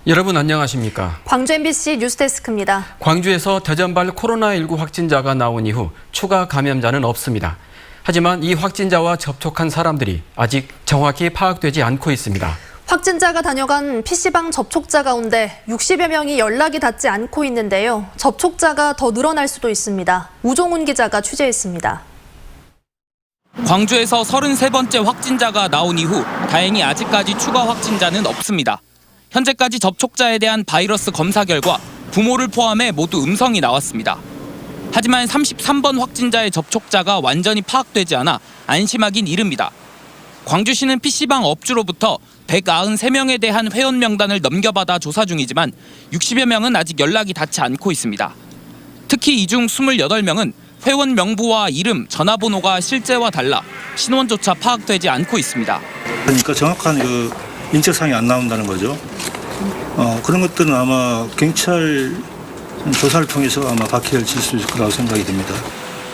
여러분 안녕하십니까? 광주 MBC 뉴스데스크입니다. 광주에서 대전발 코로나19 확진자가 나온 이후 추가 감염자는 없습니다. 하지만 이 확진자와 접촉한 사람들이 아직 정확히 파악되지 않고 있습니다. 확진자가 다녀간 PC방 접촉자 가운데 60여 명이 연락이 닿지 않고 있는데요. 접촉자가 더 늘어날 수도 있습니다. 우종훈 기자가 취재했습니다. 광주에서 33번째 확진자가 나온 이후 다행히 아직까지 추가 확진자는 없습니다. 현재까지 접촉자에 대한 바이러스 검사 결과 부모를 포함해 모두 음성이 나왔습니다. 하지만 33번 확진자의 접촉자가 완전히 파악되지 않아 안심하긴 이릅니다. 광주시는 PC방 업주로부터 193명에 대한 회원 명단을 넘겨받아 조사 중이지만 60여 명은 아직 연락이 닿지 않고 있습니다. 특히 이 중 28명은 회원 명부와 이름, 전화번호가 실제와 달라 신원조차 파악되지 않고 있습니다. 그러니까 정확한 인적사항이 안 나온다는 거죠. 그런 것들은 아마 경찰 조사를 통해서 아마 밝혀질 수 있을 거라고 생각이 듭니다.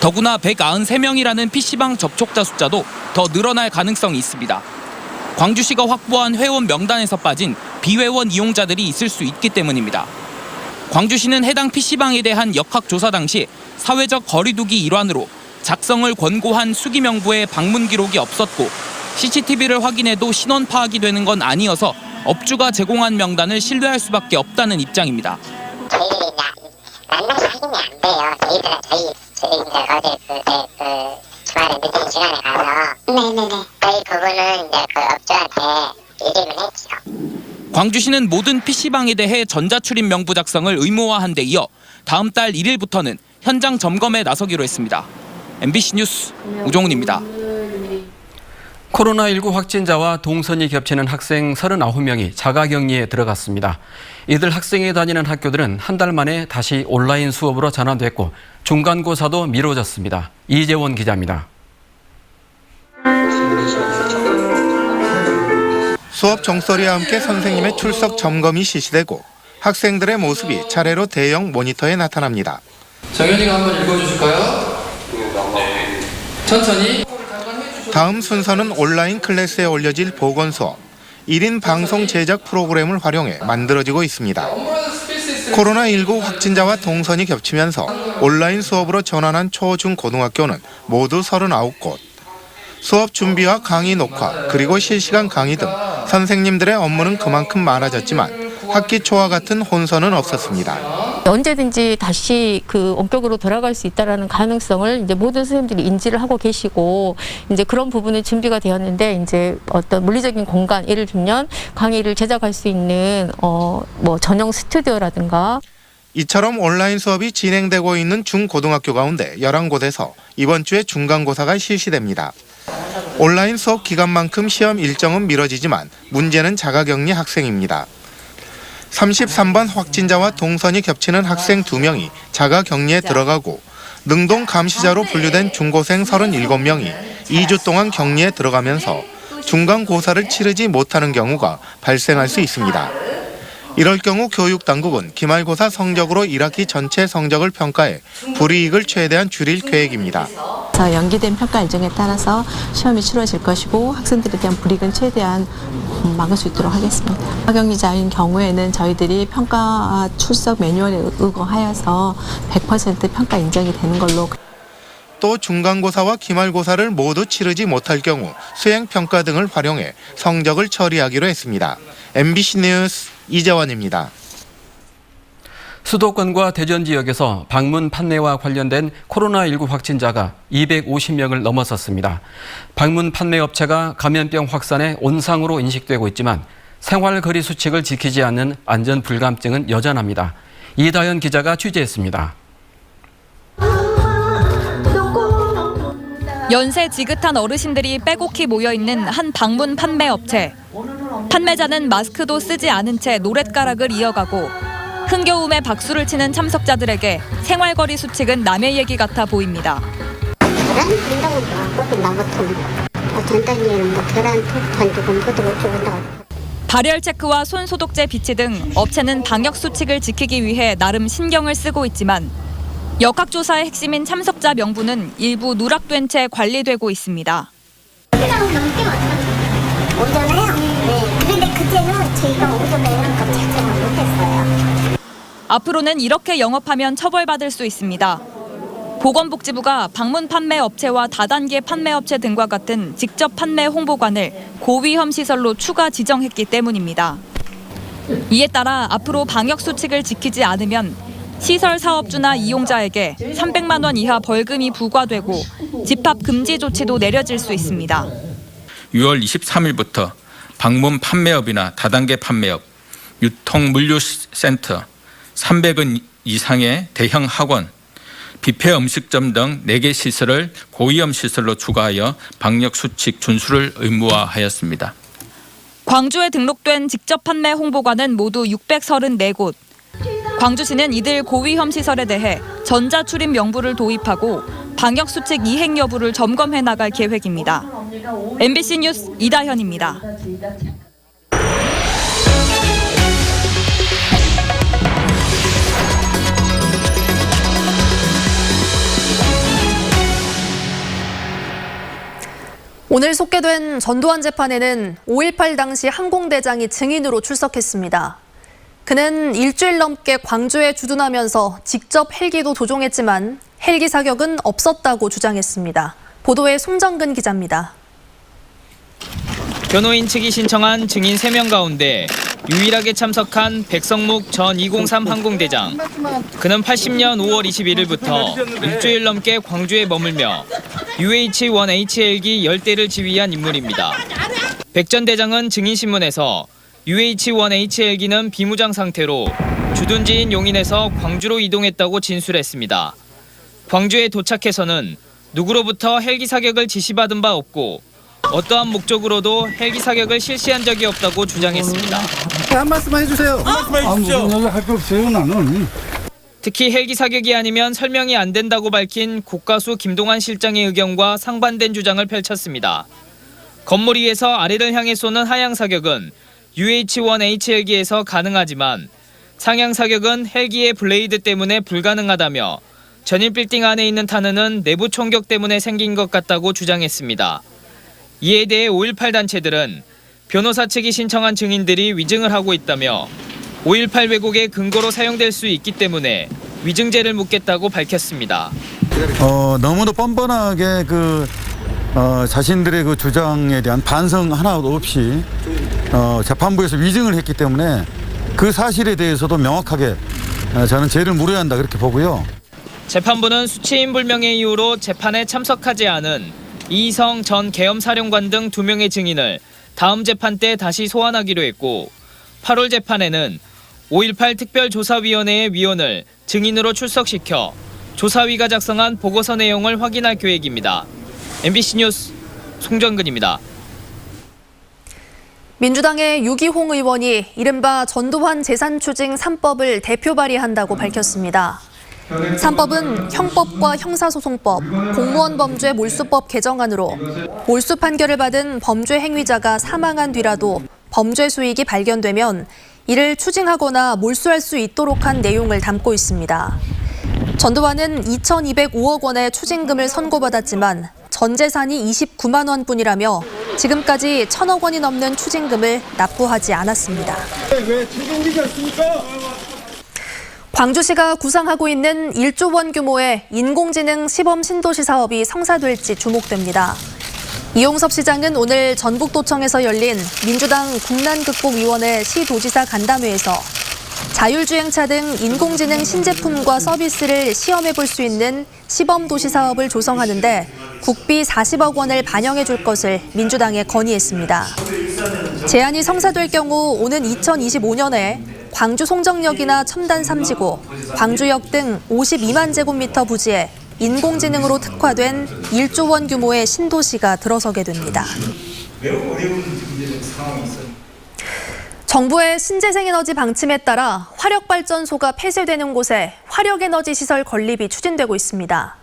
더구나 193명이라는 PC방 접촉자 숫자도 더 늘어날 가능성이 있습니다. 광주시가 확보한 회원 명단에서 빠진 비회원 이용자들이 있을 수 있기 때문입니다. 광주시는 해당 PC방에 대한 역학조사 당시 사회적 거리두기 일환으로 작성을 권고한 수기명부에 방문 기록이 없었고 CCTV를 확인해도 신원 파악이 되는 건 아니어서 업주가 제공한 명단을 신뢰할 수밖에 없다는 입장입니다. 저희들이 만나서 확인이 안 돼요. 저희 어제 주말에 늦은 시간에 가서 저희 부분은 이제 그 업주한테 얘기를 했죠. 광주시는 모든 PC방에 대해 전자출입 명부 작성을 의무화한 데 이어 다음 달 1일부터는 현장 점검에 나서기로 했습니다. MBC 뉴스 우종훈입니다. 코로나19 확진자와 동선이 겹치는 학생 39명이 자가격리에 들어갔습니다. 이들 학생이 다니는 학교들은 한 달 만에 다시 온라인 수업으로 전환됐고 중간고사도 미뤄졌습니다. 이재원 기자입니다. 수업 종소리와 함께 선생님의 출석 점검이 실시되고 학생들의 모습이 차례로 대형 모니터에 나타납니다. 정현이가 한번 읽어주실까요? 천천히. 다음 순서는 온라인 클래스에 올려질 보건 수업, 1인 방송 제작 프로그램을 활용해 만들어지고 있습니다. 코로나19 확진자와 동선이 겹치면서 온라인 수업으로 전환한 초, 중, 고등학교는 모두 39곳. 수업 준비와 강의 녹화, 그리고 실시간 강의 등 선생님들의 업무는 그만큼 많아졌지만 학기 초와 같은 혼선은 없었습니다. 언제든지 다시 원격으로 돌아갈 수 있다라는 가능성을 이제 모든 선생님들이 인지를 하고 계시고 이제 그런 부분은 준비가 되었는데 이제 어떤 물리적인 공간, 예를 들면 강의를 제작할 수 있는 전용 스튜디오라든가. 이처럼 온라인 수업이 진행되고 있는 중고등학교 가운데 11곳에서 이번 주에 중간고사가 실시됩니다. 온라인 수업 기간만큼 시험 일정은 미뤄지지만 문제는 자가격리 학생입니다. 33번 확진자와 동선이 겹치는 학생 2명이 자가격리에 들어가고 능동 감시자로 분류된 중고생 37명이 2주 동안 격리에 들어가면서 중간고사를 치르지 못하는 경우가 발생할 수 있습니다. 이럴 경우 교육당국은 기말고사 성적으로 1학기 전체 성적을 평가해 불이익을 최대한 줄일 계획입니다. 연기된 평가 일정에 따라서 시험이 치러질 것이고 학생들에 대한 불이익은 최대한 막을 수 있도록 하겠습니다. 자가격리자인 경우에는 저희들이 평가 출석 매뉴얼에 의거하여서 100% 평가 인정이 되는 걸로. 또 중간고사와 기말고사를 모두 치르지 못할 경우 수행평가 등을 활용해 성적을 처리하기로 했습니다. MBC 뉴스 이재원입니다. 수도권과 대전 지역에서 방문 판매와 관련된 코로나19 확진자가 250명을 넘어섰습니다. 방문 판매 업체가 감염병 확산의 온상으로 인식되고 있지만 생활거리 수칙을 지키지 않는 안전 불감증은 여전합니다. 이다현 기자가 취재했습니다. 연세 지긋한 어르신들이 빼곡히 모여있는 한 방문 판매 업체. 판매자는 마스크도 쓰지 않은 채 노랫가락을 이어가고 흥겨움에 박수를 치는 참석자들에게 생활거리 수칙은 남의 얘기 같아 보입니다. 발열 체크와 손 소독제 비치 등 업체는 방역 수칙을 지키기 위해 나름 신경을 쓰고 있지만 역학조사의 핵심인 참석자 명부는 일부 누락된 채 관리되고 있습니다. 오전에요? 네. 그런데 그때는 저희가 오전에 이런 거 찾아요. 앞으로는 이렇게 영업하면 처벌받을 수 있습니다. 보건복지부가 방문 판매 업체와 다단계 판매 업체 등과 같은 직접 판매 홍보관을 고위험 시설로 추가 지정했기 때문입니다. 이에 따라 앞으로 방역 수칙을 지키지 않으면 시설 사업주나 이용자에게 300만 원 이하 벌금이 부과되고 집합 금지 조치도 내려질 수 있습니다. 6월 23일부터 방문 판매업이나 다단계 판매업, 유통 물류센터, 300원 이상의 대형 학원, 뷔페 음식점 등 4개 시설을 고위험 시설로 추가하여 방역 수칙 준수를 의무화하였습니다. 광주에 등록된 직접 판매 홍보관은 모두 634곳. 광주시는 이들 고위험 시설에 대해 전자출입 명부를 도입하고 방역 수칙 이행 여부를 점검해 나갈 계획입니다. MBC 뉴스 이다현입니다. 오늘 속개된 전두환 재판에는 5.18 당시 항공대장이 증인으로 출석했습니다. 그는 일주일 넘게 광주에 주둔하면서 직접 헬기도 조종했지만 헬기 사격은 없었다고 주장했습니다. 보도에 송정근 기자입니다. 변호인 측이 신청한 증인 3명 가운데 유일하게 참석한 백성묵 전 203 항공대장. 그는 80년 5월 21일부터 일주일 넘게 광주에 머물며 UH-1H 헬기 10대를 지휘한 인물입니다. 백 전 대장은 증인신문에서 UH-1H 헬기는 비무장 상태로 주둔지인 용인에서 광주로 이동했다고 진술했습니다. 광주에 도착해서는 누구로부터 헬기 사격을 지시받은 바 없고 어떠한 목적으로도 헬기 사격을 실시한 적이 없다고 주장했습니다. 한 말씀만 해주세요. 한 말씀만 해주십시오. 할 거 없어요, 나는. 특히 헬기 사격이 아니면 설명이 안 된다고 밝힌 국가수 김동완 실장의 의견과 상반된 주장을 펼쳤습니다. 건물 위에서 아래를 향해 쏘는 하향 사격은 UH-1H 헬기에서 가능하지만 상향 사격은 헬기의 블레이드 때문에 불가능하다며 전일 빌딩 안에 있는 탄원은 내부 총격 때문에 생긴 것 같다고 주장했습니다. 이에 대해 5.18 단체들은 변호사 측이 신청한 증인들이 위증을 하고 있다며 5.18 왜곡의 근거로 사용될 수 있기 때문에 위증죄를 묻겠다고 밝혔습니다. 너무도 뻔뻔하게 자신들의 그 주장에 대한 반성 하나도 없이 재판부에서 위증을 했기 때문에 그 사실에 대해서도 명확하게 저는 죄를 물어야 한다 그렇게 보고요. 재판부는 수치인 불명의 이유로 재판에 참석하지 않은 이희성 전 계엄사령관 등 2명의 증인을 다음 재판 때 다시 소환하기로 했고 8월 재판에는 5.18 특별조사위원회의 위원을 증인으로 출석시켜 조사위가 작성한 보고서 내용을 확인할 계획입니다. MBC 뉴스 송정근입니다. 민주당의 유기홍 의원이 이른바 전두환 재산추징 3법을 대표 발의한다고 밝혔습니다. 3법은 형법과 형사소송법, 공무원범죄 몰수법 개정안으로 몰수 판결을 받은 범죄 행위자가 사망한 뒤라도 범죄 수익이 발견되면 이를 추징하거나 몰수할 수 있도록 한 내용을 담고 있습니다. 전두환은 2,205억 원의 추징금을 선고받았지만 전 재산이 29만 원뿐이라며 지금까지 1,000억 원이 넘는 추징금을 납부하지 않았습니다. 왜 추징이셨습니까? 광주시가 구상하고 있는 1조 원 규모의 인공지능 시범 신도시 사업이 성사될지 주목됩니다. 이용섭 시장은 오늘 전북도청에서 열린 민주당 국난극복위원회 시도지사 간담회에서 자율주행차 등 인공지능 신제품과 서비스를 시험해 볼 수 있는 시범도시 사업을 조성하는데 국비 40억 원을 반영해 줄 것을 민주당에 건의했습니다. 제안이 성사될 경우 오는 2025년에 광주 송정역이나 첨단 3지구, 광주역 등 52만 제곱미터 부지에 인공지능으로 특화된 1조 원 규모의 신도시가 들어서게 됩니다. 정부의 신재생에너지 방침에 따라 화력발전소가 폐쇄되는 곳에 화력에너지 시설 건립이 추진되고 있습니다.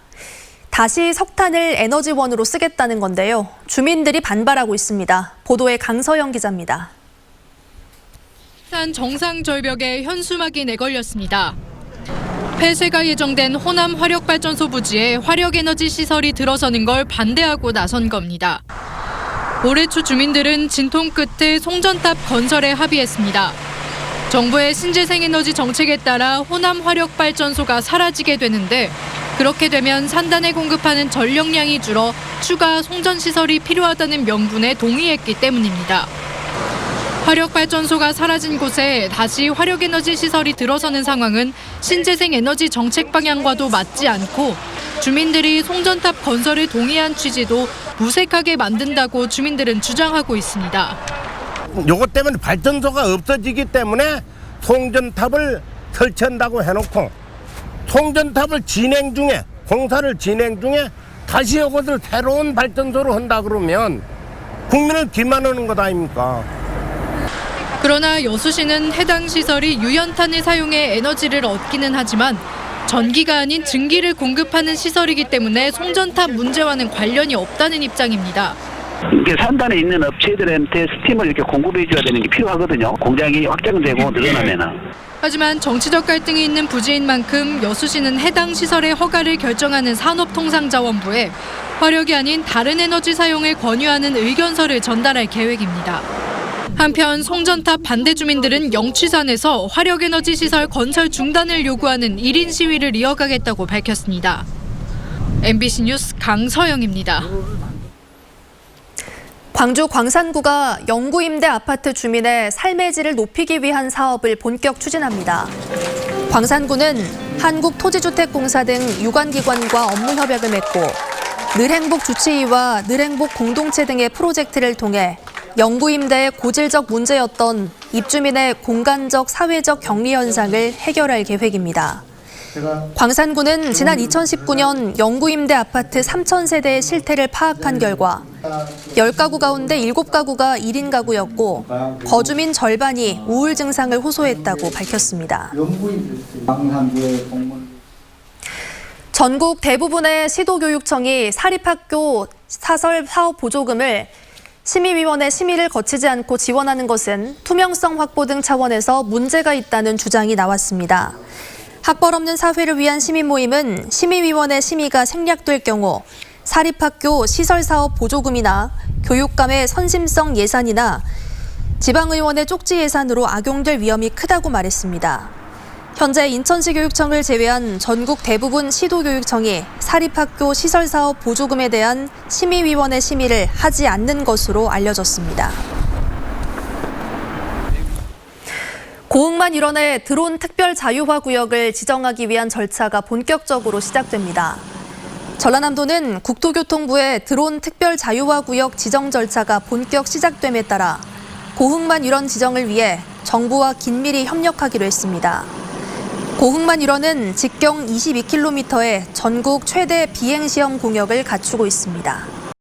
다시 석탄을 에너지원으로 쓰겠다는 건데요. 주민들이 반발하고 있습니다. 보도에 강서영 기자입니다. 정상 절벽에 현수막이 내걸렸습니다. 폐쇄가 예정된 호남 화력발전소 부지에 화력에너지 시설이 들어서는 걸 반대하고 나선 겁니다. 올해 초 주민들은 진통 끝에 송전탑 건설에 합의했습니다. 정부의 신재생에너지 정책에 따라 호남 화력발전소가 사라지게 되는데 그렇게 되면 산단에 공급하는 전력량이 줄어 추가 송전시설이 필요하다는 명분에 동의했기 때문입니다. 화력발전소가 사라진 곳에 다시 화력에너지 시설이 들어서는 상황은 신재생에너지 정책 방향과도 맞지 않고 주민들이 송전탑 건설에 동의한 취지도 무색하게 만든다고 주민들은 주장하고 있습니다. 요것 때문에 발전소가 없어지기 때문에 송전탑을 설치한다고 해놓고 송전탑을 공사를 진행 중에 다시 이것을 새로운 발전소로 한다 그러면 국민을 기만하는 것 아닙니까? 그러나 여수시는 해당 시설이 유연탄을 사용해 에너지를 얻기는 하지만 전기가 아닌 증기를 공급하는 시설이기 때문에 송전탑 문제와는 관련이 없다는 입장입니다. 산단에 있는 업체들한테 스팀을 이렇게 공급해줘야 되는 게 필요하거든요. 공장이 확장되고 늘어나면은. 하지만 정치적 갈등이 있는 부지인 만큼 여수시는 해당 시설의 허가를 결정하는 산업통상자원부에 화력이 아닌 다른 에너지 사용을 권유하는 의견서를 전달할 계획입니다. 한편 송전탑 반대 주민들은 영취산에서 화력에너지 시설 건설 중단을 요구하는 1인 시위를 이어가겠다고 밝혔습니다. MBC 뉴스 강서영입니다. 광주 광산구가 영구임대 아파트 주민의 삶의 질을 높이기 위한 사업을 본격 추진합니다. 광산구는 한국토지주택공사 등 유관기관과 업무 협약을 맺고 늘행복 주치의와 늘행복 공동체 등의 프로젝트를 통해 영구임대의 고질적 문제였던 입주민의 공간적, 사회적 격리 현상을 해결할 계획입니다. 광산구는 지난 2019년 영구임대 아파트 3,000세대의 실태를 파악한 결과 10가구 가운데 7가구가 1인 가구였고 거주민 절반이 우울 증상을 호소했다고 밝혔습니다. 전국 대부분의 시도교육청이 사립학교 사설 사업 보조금을 심의위원회 심의를 거치지 않고 지원하는 것은 투명성 확보 등 차원에서 문제가 있다는 주장이 나왔습니다. 학벌 없는 사회를 위한 시민 모임은 심의위원회 심의가 생략될 경우 사립학교 시설사업 보조금이나 교육감의 선심성 예산이나 지방의원의 쪽지 예산으로 악용될 위험이 크다고 말했습니다. 현재 인천시 교육청을 제외한 전국 대부분 시도교육청이 사립학교 시설사업 보조금에 대한 심의위원회 심의를 하지 않는 것으로 알려졌습니다. 고흥만 일원의 드론 특별 자유화 구역을 지정하기 위한 절차가 본격적으로 시작됩니다. 전라남도는 국토교통부의 드론 특별 자유화 구역 지정 절차가 본격 시작됨에 따라 고흥만 일원 지정을 위해 정부와 긴밀히 협력하기로 했습니다. 고흥만 일원은 직경 22km의 전국 최대 비행시험 공역을 갖추고 있습니다.